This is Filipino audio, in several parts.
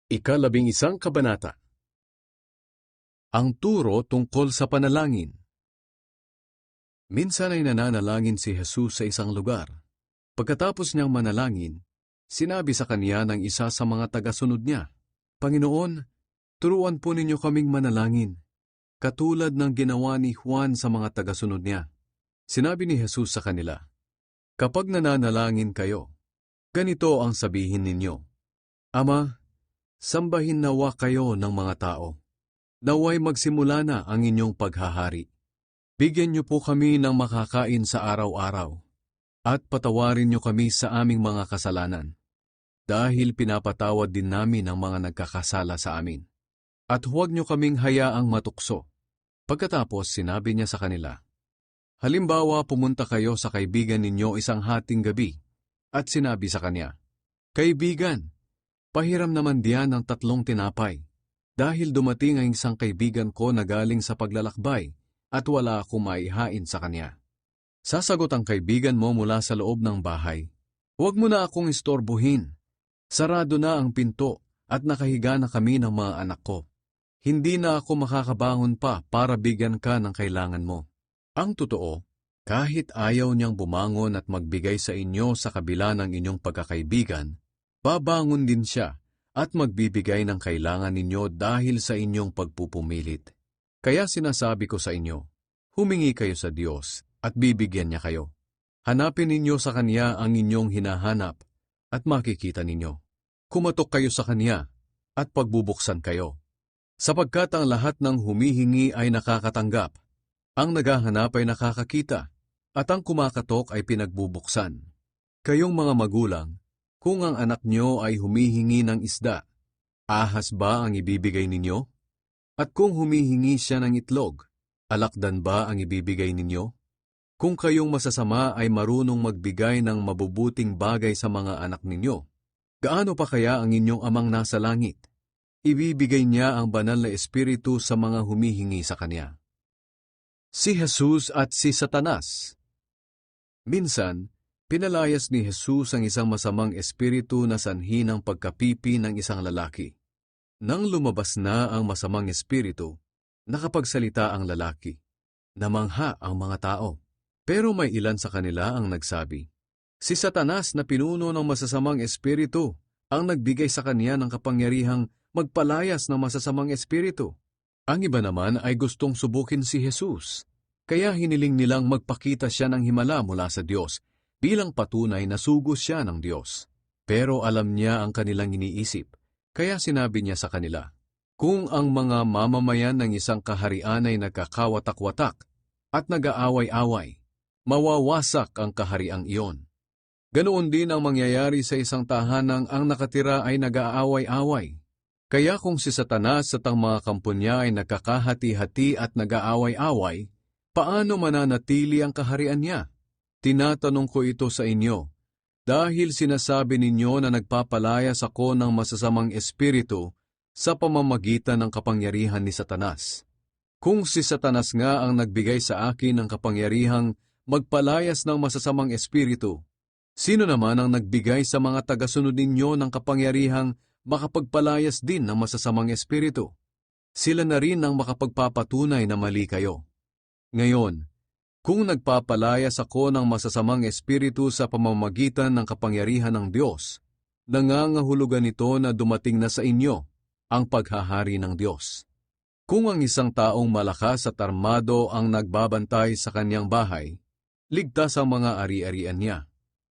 Ika-11 Kabanata. Ang turo tungkol sa panalangin. Minsan ay nananalangin si Jesus sa isang lugar. Pagkatapos niyang manalangin, sinabi sa kaniya ng isa sa mga tagasunod niya, "Panginoon, turuan po ninyo kaming manalangin, katulad ng ginawa ni Juan sa mga tagasunod niya." Sinabi ni Jesus sa kanila, "Kapag nananalangin kayo, ganito ang sabihin ninyo, Ama, sambahin nawa kayo ng mga tao. Naway magsimula na ang inyong paghahari. Bigyan niyo po kami ng makakain sa araw-araw, at patawarin niyo kami sa aming mga kasalanan, dahil pinapatawad din namin ang mga nagkakasala sa amin. At huwag niyo kaming hayaang matukso." Pagkatapos sinabi niya sa kanila, "Halimbawa pumunta kayo sa kaibigan ninyo isang hating gabi, at sinabi sa kanya, Kaibigan, pahiram naman diyan ng 3 tinapay, dahil dumating ang isang kaibigan ko na galing sa paglalakbay at wala akong maihain sa kanya." Sasagot ang kaibigan mo mula sa loob ng bahay, "Huwag mo na akong istorbohin. Sarado na ang pinto at nakahiga na kami ng mga anak ko. Hindi na ako makakabangon pa para bigyan ka ng kailangan mo." Ang totoo, kahit ayaw niyang bumangon at magbigay sa inyo sa kabila ng inyong pagkakaibigan, babangon din siya at magbibigay ng kailangan ninyo dahil sa inyong pagpupumilit. Kaya sinasabi ko sa inyo, humingi kayo sa Diyos at bibigyan niya kayo. Hanapin ninyo sa Kanya ang inyong hinahanap at makikita ninyo. Kumatok kayo sa Kanya at pagbubuksan kayo. Sapagkat ang lahat ng humihingi ay nakakatanggap, ang naghahanap ay nakakakita, at ang kumakatok ay pinagbubuksan. Kayong mga magulang, kung ang anak nyo ay humihingi ng isda, ahas ba ang ibibigay ninyo? At kung humihingi siya ng itlog, alakdan ba ang ibibigay ninyo? Kung kayong masasama ay marunong magbigay ng mabubuting bagay sa mga anak ninyo, gaano pa kaya ang inyong amang nasa langit? Ibibigay niya ang banal na espiritu sa mga humihingi sa kanya. Si Jesus at si Satanas. Minsan, pinalayas ni Jesus ang isang masamang espiritu na sanhi ng pagkapipi ng isang lalaki. Nang lumabas na ang masamang espiritu, nakapagsalita ang lalaki. Namangha ang mga tao. Pero may ilan sa kanila ang nagsabi, "Si Satanas na pinuno ng masasamang espiritu ang nagbigay sa kanya ng kapangyarihang magpalayas ng masasamang espiritu." Ang iba naman ay gustong subukin si Jesus, kaya hiniling nilang magpakita siya ng himala mula sa Diyos bilang patunay na sugos siya ng Diyos. Pero alam niya ang kanilang iniisip, kaya sinabi niya sa kanila, "Kung ang mga mamamayan ng isang kaharian ay nagkakawatak-watak at nag-aaway-away, mawawasak ang kahariang iyon. Ganoon din ang mangyayari sa isang tahanang ang nakatira ay nag-aaway-away. Kaya kung si Satanas at ang mga kampo niya ay nagkakahati-hati at nag-aaway-away, paano mananatili ang kaharian niya? Tinatanong ko ito sa inyo, dahil sinasabi ninyo na nagpapalayas ako ng masasamang espiritu sa pamamagitan ng kapangyarihan ni Satanas. Kung si Satanas nga ang nagbigay sa akin ng kapangyarihang magpalayas ng masasamang espiritu, sino naman ang nagbigay sa mga tagasunod ninyo ng kapangyarihang makapagpalayas din ng masasamang espiritu? Sila na rin ang makapagpapatunay na mali kayo. Ngayon, kung nagpapalayas ako ng masasamang espiritu sa pamamagitan ng kapangyarihan ng Diyos, nangangahulugan ito na dumating na sa inyo ang paghahari ng Diyos. Kung ang isang taong malakas at armado ang nagbabantay sa kanyang bahay, ligtas ang mga ari-arian niya.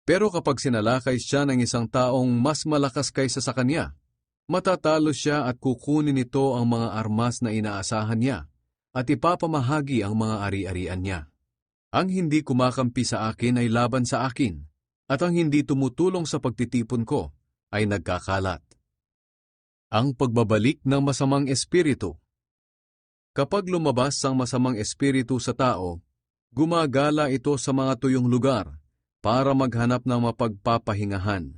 Pero kapag sinalakay siya ng isang taong mas malakas kaysa sa kanya, matatalo siya at kukunin nito ang mga armas na inaasahan niya at ipapamahagi ang mga ari-arian niya. Ang hindi kumakampi sa akin ay laban sa akin, at ang hindi tumutulong sa pagtitipon ko ay nagkakalat. Ang pagbabalik ng masamang espiritu. Kapag lumabas ang masamang espiritu sa tao, gumagala ito sa mga tuyong lugar para maghanap ng mapagpapahingahan.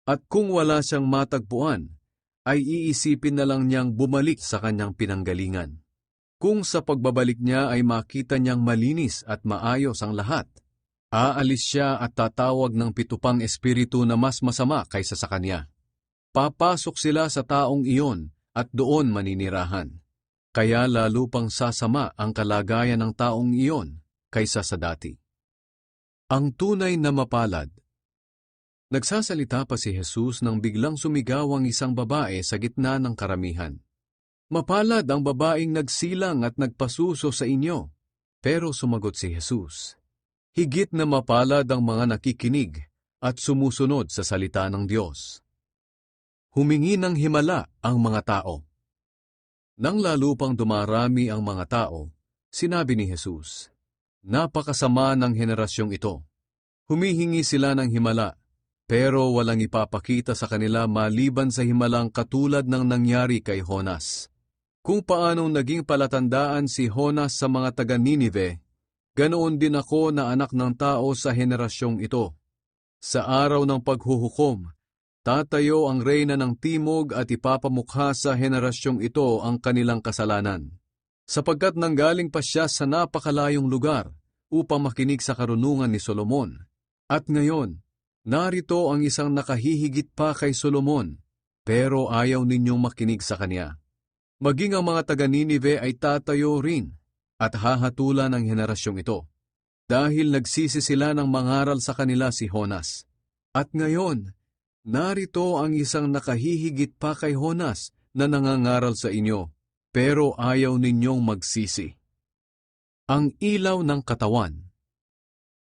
At kung wala siyang matagpuan, ay iisipin na lang niyang bumalik sa kanyang pinanggalingan. Kung sa pagbabalik niya ay makita niyang malinis at maayos ang lahat, aalis siya at tatawag ng 7 espiritu na mas masama kaysa sa kanya. papasok sila sa taong iyon at doon maninirahan. Kaya lalo pang sasama ang kalagayan ng taong iyon kaysa sa dati. Ang tunay na mapalad. Nagsasalita pa si Jesus nang biglang sumigaw ang isang babae sa gitna ng karamihan. Mapalad ang babaeng nagsilang at nagpasuso sa inyo. Pero sumagot si Jesus, higit na mapalad ang mga nakikinig at sumusunod sa salita ng Diyos. Humingi ng himala ang mga tao. Nang lalo pang dumarami ang mga tao, sinabi ni Jesus, napakasama ng henerasyong ito. Humihingi sila ng himala, pero walang ipapakita sa kanila maliban sa himalang katulad ng nangyari kay Jonas. Kung paanong naging palatandaan si Jonas sa mga taga-Ninive, ganoon din ako na anak ng tao sa henerasyong ito. Sa araw ng paghuhukom, tatayo ang reyna ng timog at ipapamukha sa henerasyong ito ang kanilang kasalanan. Sapagkat nanggaling pa siya sa napakalayong lugar upang makinig sa karunungan ni Solomon. At ngayon, narito ang isang nakahihigit pa kay Solomon, pero ayaw ninyong makinig sa kanya. Maging ang mga taga-Ninive ay tatayo rin at hahatulan ang henerasyong ito, dahil nagsisi sila ng mangaral sa kanila si Jonas. At ngayon, narito ang isang nakahihigit pa kay Jonas na nangangaral sa inyo, pero ayaw ninyong magsisi. Ang ilaw ng katawan.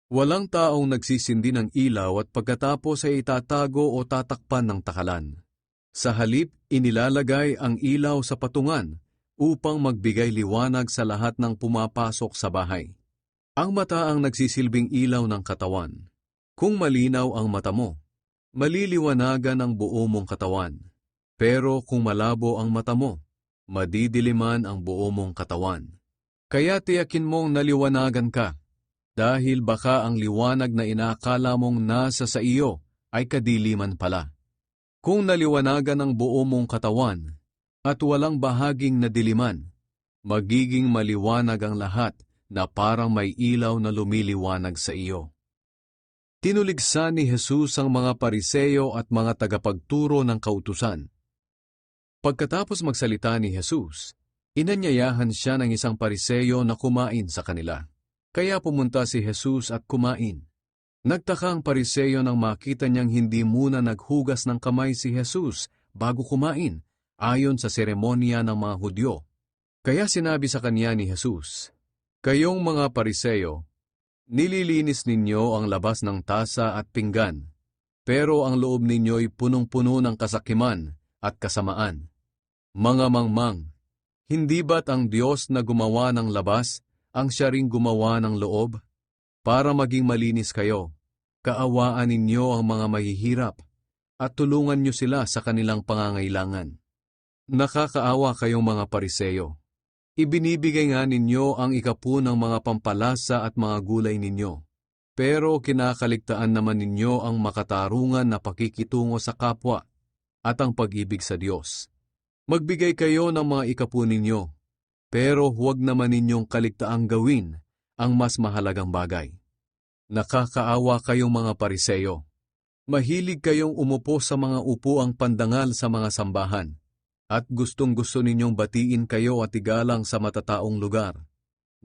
Walang taong nagsisindi ng ilaw at pagkatapos ay itatago o tatakpan ng takalan. Sa halip, inilalagay ang ilaw sa patungan upang magbigay liwanag sa lahat ng pumapasok sa bahay. Ang mata ang nagsisilbing ilaw ng katawan. Kung malinaw ang mata mo, maliliwanagan ang buo mong katawan. Pero kung malabo ang mata mo, madidiliman ang buo mong katawan. Kaya tiyakin mong naliwanagan ka, dahil baka ang liwanag na inaakala mong nasa sa iyo ay kadiliman pala. Kung naliwanagan ang buo mong katawan at walang bahaging nadiliman, magiging maliwanag ang lahat na parang may ilaw na lumiliwanag sa iyo. Tinuligsan ni Jesus ang mga Pariseo at mga tagapagturo ng kautusan. Pagkatapos magsalita ni Jesus, inanyayahan siya ng isang Pariseo na kumain sa kanila. Kaya pumunta si Jesus at kumain. Nagtaka ang Pariseo nang makita niyang hindi muna naghugas ng kamay si Jesus bago kumain, ayon sa seremonya ng mga Hudyo. Kaya sinabi sa kanya ni Jesus, kayong mga Pariseo, nililinis ninyo ang labas ng tasa at pinggan, pero ang loob ninyo'y punong-puno ng kasakiman at kasamaan. Mga mangmang, hindi ba't ang Diyos na gumawa ng labas ang siya ring gumawa ng loob? Para maging malinis kayo, kaawaan ninyo ang mga mahihirap at tulungan nyo sila sa kanilang pangangailangan. Nakakaawa kayong mga Pariseo. Ibinibigay nga ninyo ang ika-10 ng mga pampalasa at mga gulay ninyo, pero kinakaligtaan naman ninyo ang makatarungan na pakikitungo sa kapwa at ang pag-ibig sa Diyos. Magbigay kayo ng mga ika-10 ninyo, pero huwag naman ninyong kaligtaang gawin ang mas mahalagang bagay. Nakakaawa kayong mga Pariseo. Mahilig kayong umupo sa mga upuang pandangal sa mga sambahan, at gustong-gusto ninyong batiin kayo at igalang sa matataong lugar.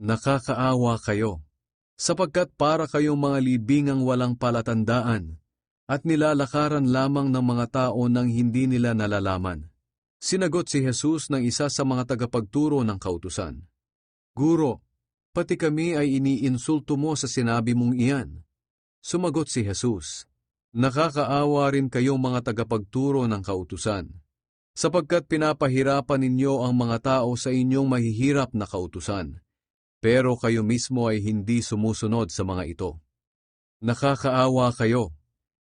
Nakakaawa kayo, sapagkat para kayong mga libingang walang palatandaan, at nilalakaran lamang ng mga tao nang hindi nila nalalaman. Sinagot si Jesus ng isa sa mga tagapagturo ng kautusan, Guro, pati kami ay iniinsulto mo sa sinabi mong iyan. Sumagot si Jesus, nakakaawa rin kayong mga tagapagturo ng kautusan, sapagkat pinapahirapan ninyo ang mga tao sa inyong mahihirap na kautusan, pero kayo mismo ay hindi sumusunod sa mga ito. Nakakaawa kayo,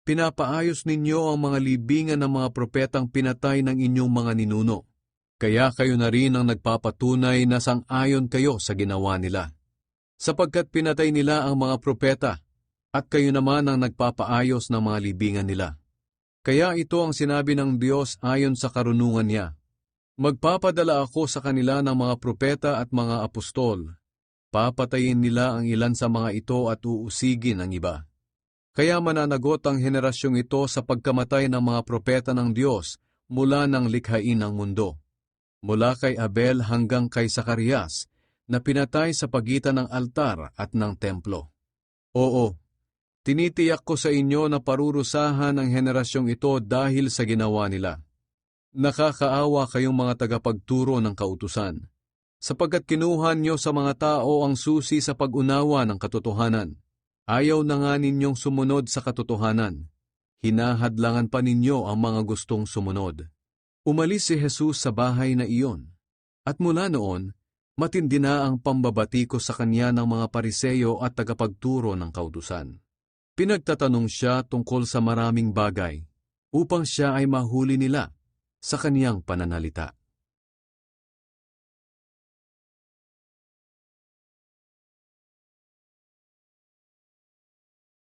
pinapaayos ninyo ang mga libingan ng mga propetang pinatay ng inyong mga ninuno, kaya kayo na rin ang nagpapatunay na sang-ayon kayo sa ginawa nila. Sapagkat pinatay nila ang mga propeta, at kayo naman ang nagpapaayos ng mga libingan nila. Kaya ito ang sinabi ng Diyos ayon sa karunungan niya, magpapadala ako sa kanila ng mga propeta at mga apostol, papatayin nila ang ilan sa mga ito at uusigin ang iba. Kaya mananagot ang henerasyong ito sa pagkamatay ng mga propeta ng Diyos mula ng likhain ng mundo. Mula kay Abel hanggang kay Zacarias na pinatay sa pagitan ng altar at ng templo. Oo, tinitiyak ko sa inyo na parurusahan ang henerasyong ito dahil sa ginawa nila. Nakakaawa kayong mga tagapagturo ng kautusan, sapagkat kinuha niyo sa mga tao ang susi sa pag-unawa ng katotohanan. Ayaw na nga ninyong sumunod sa katotohanan. Hinahadlangan pa ninyo ang mga gustong sumunod. Umalis si Jesus sa bahay na iyon, at mula noon, matindi na ang pambabatiko sa kanya ng mga Pariseyo at tagapagturo ng kautusan. Pinagtatanong siya tungkol sa maraming bagay, upang siya ay mahuli nila sa kaniyang pananalita.